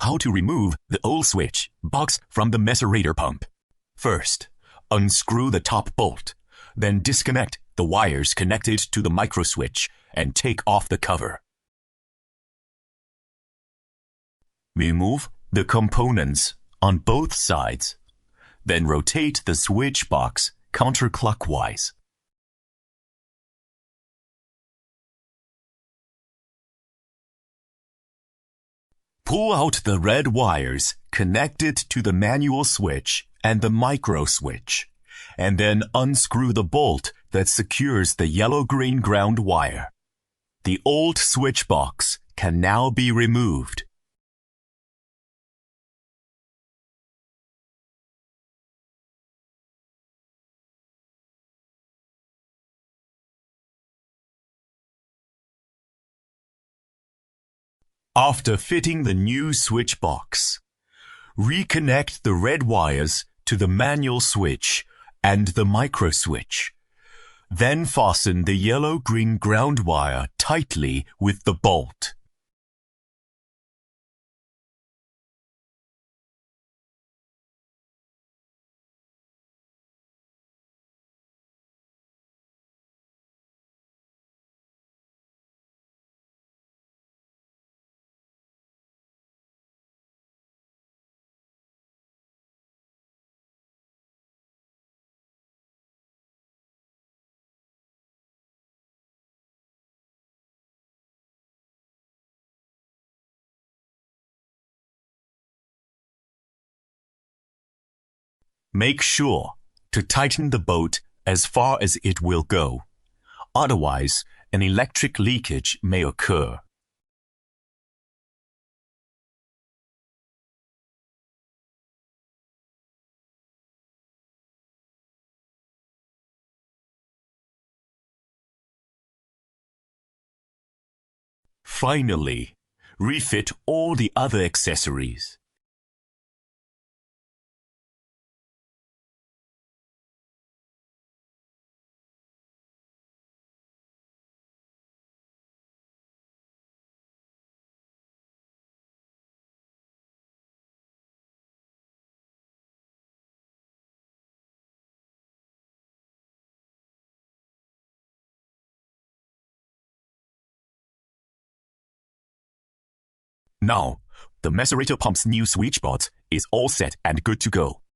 how to remove the old switch box from the macerator pump. First, unscrew the top bolt, then disconnect the wires connected to the microswitch and take off the cover. Remove the components on both sides, then rotate the switch box counterclockwise. Pull out the red wires connected to the manual switch and the micro switch, and then unscrew the bolt that secures the yellow-green ground wire. The old switch box can now be removed. After fitting the new switch box, reconnect the red wires to the manual switch and the micro switch. Then fasten the yellow-green ground wire tightly with the bolt. Make sure to tighten the bolt as far as it will go. Otherwise, an electric leakage may occur. Finally, refit all the other accessories. Now, the macerator pump's new switch box is all set and good to go.